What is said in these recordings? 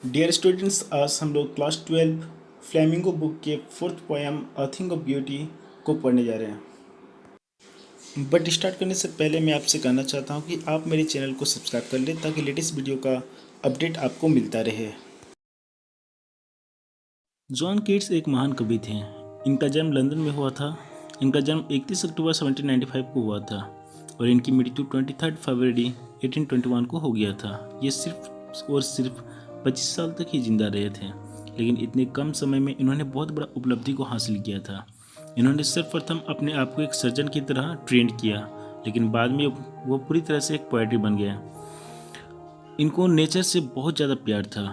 Dear students, आज हम लोग क्लास 12 फ्लेमिंगो बुक के fourth poem a thing of beauty को पढ़ने जा रहे हैं। बट स्टार्ट करने से पहले मैं आपसे कहना चाहता हूँ कि आप मेरे चैनल को सब्सक्राइब कर लें ताकि लेटेस्ट वीडियो का अपडेट आपको मिलता रहे। जॉन कीट्स एक महान कवि थे। इनका जन्म लंदन में हुआ था। इनका जन्म 31 अक्टूबर 1795 को हुआ था और इनकी मृत्यु 23 फरवरी 1821 को हो गया था। ये सिर्फ और सिर्फ 25 साल तक ही जिंदा रहे थे, लेकिन इतने कम समय में इन्होंने बहुत बड़ा उपलब्धि को हासिल किया था। इन्होंने सर्वप्रथम अपने आप को एक सर्जन की तरह ट्रेंड किया, लेकिन बाद में वो पूरी तरह से एक पोएट्री बन गया। इनको नेचर से बहुत ज़्यादा प्यार था।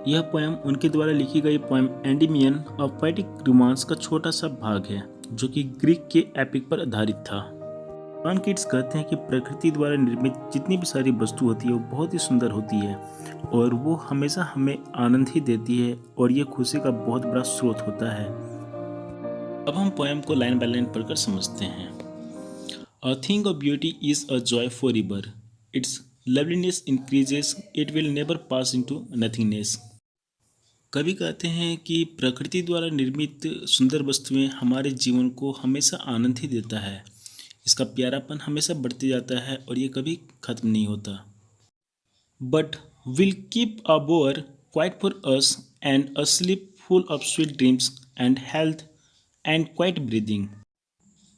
यह पोएम उनके द्वारा लिखी गई poem Endymion of poetic romance का छोटा सा भाग है, जो कि ग्रीक के एपिक पर आधारित था। जॉन कीट्स कहते हैं कि प्रकृति द्वारा निर्मित जितनी भी सारी वस्तु होती है वो बहुत ही सुंदर होती है और वो हमेशा हमें आनंद ही देती है और ये खुशी का बहुत बड़ा स्रोत होता है। अब हम पोएम को लाइन बाय लाइन पढ़कर समझते हैं। A thing of beauty is a joy forever. Its loveliness increases, it will never pass into nothingness. कवि कहते हैं कि प्रकृति द्वारा निर्मित सुंदर वस्तुएं हमारे जीवन को हमेशा आनंद ही देता है। इसका प्यारापन हमेशा बढ़ते जाता है और ये कभी खत्म नहीं होता। But will keep a bower quiet for us and a sleep full of sweet dreams and health and quiet breathing.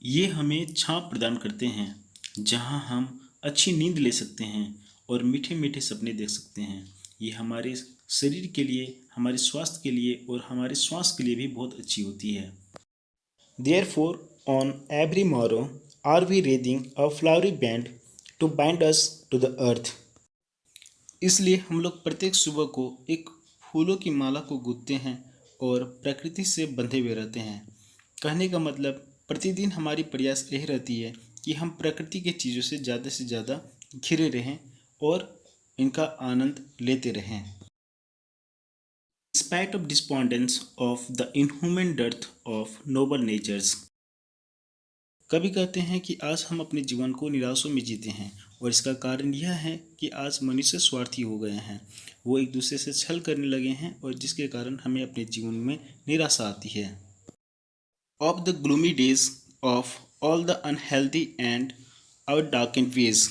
ये हमें छांव प्रदान करते हैं जहां हम अच्छी नींद ले सकते हैं और मीठे मीठे सपने देख सकते हैं। ये हमारे शरीर के लिए, हमारे स्वास्थ्य के लिए और हमारे श्वास के लिए भी बहुत अच्छी होती है। Therefore, on every morrow are we raising a flowery band to bind us to the earth. इसलिए हम लोग प्रत्येक सुबह को एक फूलों की माला को गूंथते हैं और प्रकृति से बंधे हुए रहते हैं। कहने का मतलब प्रतिदिन हमारी प्रयास यही रहती है कि हम प्रकृति के चीज़ों से ज़्यादा घिरे रहें और इनका आनंद लेते रहें। Spite of despondence of the inhuman dearth of noble natures. कवि कहते हैं कि आज हम अपने जीवन को निराशों में जीते हैं और इसका कारण यह है कि आज मनुष्य स्वार्थी हो गए हैं। वो एक दूसरे से छल करने लगे हैं और जिसके कारण हमें अपने जीवन में निराशा आती है। Of the gloomy days of all the unhealthy and our darkened ways.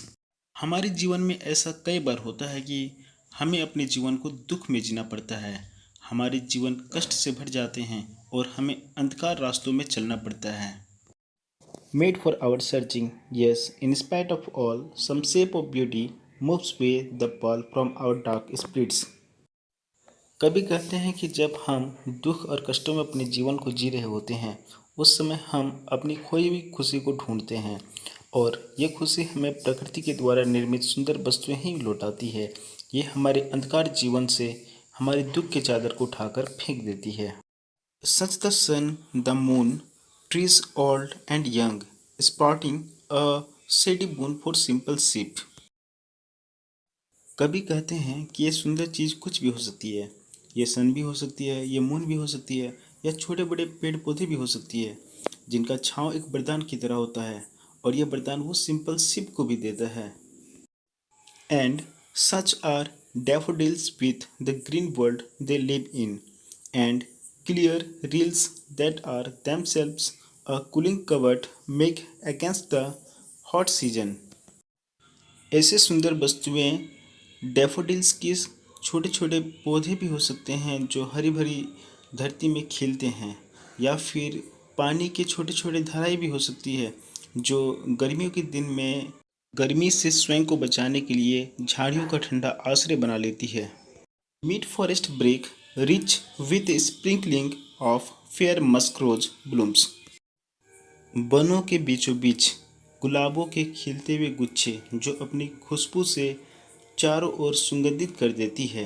हमारे जीवन में ऐसा कई बार होता है कि हमें अपने जीवन को दुख में जीना पड़ता है। हमारे जीवन कष्ट से भर जाते हैं और हमें अंधकार रास्तों में चलना पड़ता है। Made for our searching, yes, in spite of all, some shape of beauty moves away the pall from our dark spirits. कभी कहते हैं कि जब हम दुख और कष्टों में अपने जीवन को जी रहे होते हैं, उस समय हम अपनी खोई हुई खुशी को ढूंढते हैं और ये खुशी हमें प्रकृति के द्वारा निर्मित सुंदर वस्तुएं ही लौटाती है। ये हमारे अंधकार जीवन से हमारे दुख के चादर को उठाकर फेंक देती है। Such the sun, the moon, trees old and young, sprouting a shady boon for simple sheep. कभी कहते हैं कि ये सुंदर चीज़ कुछ भी हो सकती है। ये सन भी हो सकती है, ये मून भी हो सकती है, या छोटे बड़े पेड़ पौधे भी हो सकती है, जिनका छांव एक वरदान की तरह होता है और ये वरदान वो सिंपल शिप को भी देता है। And such are daffodils with the green world they live in, and clear rills that are themselves a cooling covert make against the hot season. ऐसे सुंदर वस्तुएं डैफोडिल्स के छोटे छोटे पौधे भी हो सकते हैं जो हरी भरी धरती में खिलते हैं, या फिर पानी के छोटे छोटे धाराएं भी हो सकती है जो गर्मियों के दिन में गर्मी से स्वयं को बचाने के लिए झाड़ियों का ठंडा आश्रय बना लेती है। Mid forest brake rich with sprinkling of fair musk rose blooms. वनों के बीचों बीच गुलाबों के खिलते हुए गुच्छे जो अपनी खुशबू से चारों ओर सुगंधित कर देती है।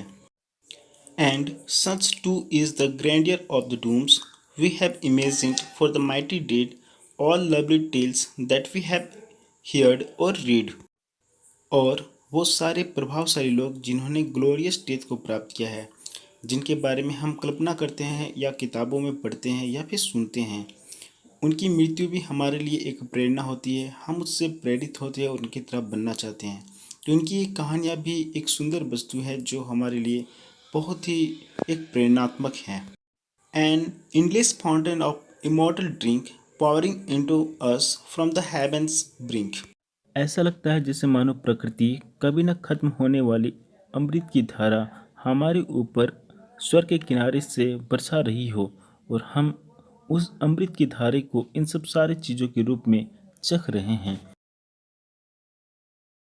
And such too is the grandeur of the dooms we have imagined for the mighty dead, all lovely tales that we have heard or read. और वो सारे प्रभावशाली लोग जिन्होंने ग्लोरियस डेथ को प्राप्त किया है, जिनके बारे में हम कल्पना करते हैं या किताबों में पढ़ते हैं या फिर सुनते हैं, उनकी मृत्यु भी हमारे लिए एक प्रेरणा होती है। हम उससे प्रेरित होते हैं और उनकी तरह बनना चाहते हैं। तो उनकी कहानियाँ भी एक सुंदर वस्तु है जो हमारे लिए बहुत ही एक प्रेरणात्मक है। An endless fountain of immortal drink pouring into us from the heavens brink। ऐसा लगता है जैसे मानो प्रकृति कभी न खत्म होने वाली अमृत की धारा हमारे ऊपर स्वर्ग के किनारे से बरसा रही हो, और हम उस अमृत की धारे को इन सब सारी चीज़ों के रूप में चख रहे हैं।